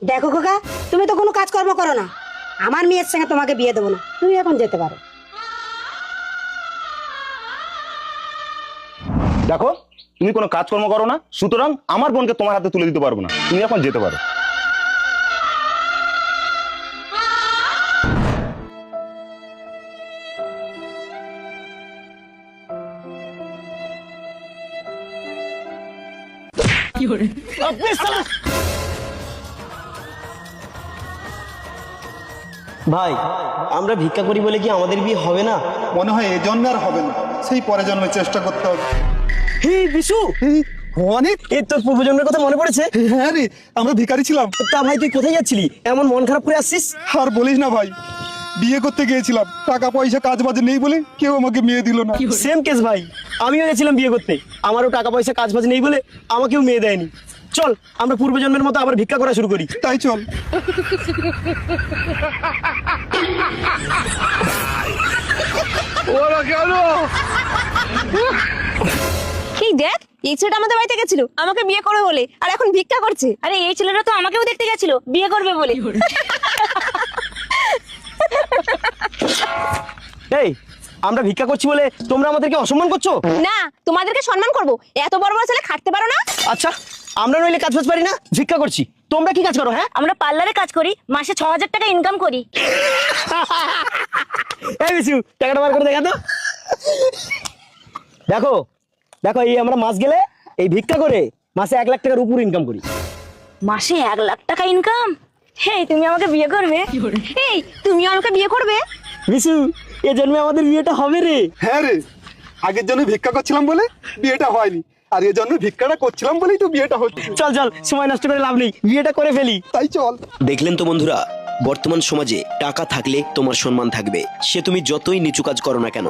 দেখো খোকা, তুমি তো কোনো কাজকর্ম করো না, আমার মেয়ের সঙ্গে তোমাকে বিয়ে দেবো না, তুমি এখন যেতে পারো। দেখো, তুমি কোনো কাজকর্ম করো না, সুতরাং আমার বোনকে তোমার হাতে তুলে দিতে পারবো না, তুমি এখন যেতে পারো। ভাই, আমরা ভিক্ষা করি বলে কি আমাদের বিয়ে হবে না? মনে হয় এই জন্মে আর হবে না, সেই পরে জন্মে চেষ্টা করতে হবে। হে বিশু, অনেক। এই তোর পূর্বজন্মের কথা মনে পড়েছে? হ্যাঁ রে, আমরা ভিখারি ছিলাম। তা ভাই, তুই কোথায় যাচ্ছিলি? এমন মন খারাপ করে আসছিস? আর বলিস না ভাই, বিয়ে করতে গিয়েছিলাম, টাকা পয়সা কাজ বাজ নেই বলে কেউ আমাকে মেয়ে দিল না। সেম কেস ভাই, আমিও গেছিলাম বিয়ে করতে, আমারও টাকা পয়সা কাজ বাজ নেই বলে আমাকেও মেয়ে দেয়নি। চল আমরা পূর্বজন্মের মতো আবার ভিক্ষা করা শুরু করি। তাই চল। এই দেখ, এই ছেলেটা আমাদের বাড়িতে গেছিল আমাকে বিয়ে করবে বলে, আর এখন ভিক্ষা করছে। আরে এই ছেলেটা তো আমাকেও দেখতে গেছিল বিয়ে করবে বলে। এই, আমরা ভিক্ষা করছি বলে তোমরা আমাদেরকে অসম্মান করছো? না, তোমাদেরকে সম্মান করব, এত বড় বড় ছেলে খাটতে পারো না? আচ্ছা, আমরা নইলে কাজ বাজ পারি না, ভিক্ষা করছি, তোমরা কি কাজ করো? হ্যাঁ, আমরা পার্লারে কাজ করি, মাসে 6,000 টাকা ইনকাম করি। এই বিশু, টাকাটা বার করে দেখা তো। দেখো দেখো, এই আমরা মাস গেলে এই ভিক্ষা করে মাসে 1 লাখ টাকার উপর ইনকাম করি। মাসে 1 লাখ টাকা ইনকাম? হেই, তুমি আমাকে বিয়ে করবে? এই, তুমি আমাকে বিয়ে করবে? বিশু, এ জন্মে আমাদের বিয়েটা হবে রে। হ্যাঁ রে, আগের জন্য ভিক্ষা করছিলাম বলে বিয়েটা হয়নি, আর এই জন্য ভিক্ষাটা করছিলাম বলেই তো বিয়েটা হচ্ছে। চল চল, সময় নষ্ট করে লাভ নেই, বিয়েটা করে ফেলি। তাই চল। দেখলেন তো বন্ধুরা, বর্তমান সমাজে টাকা থাকলে তোমার সম্মান থাকবে, সে তুমি যতই নিচু কাজ করো না কেন।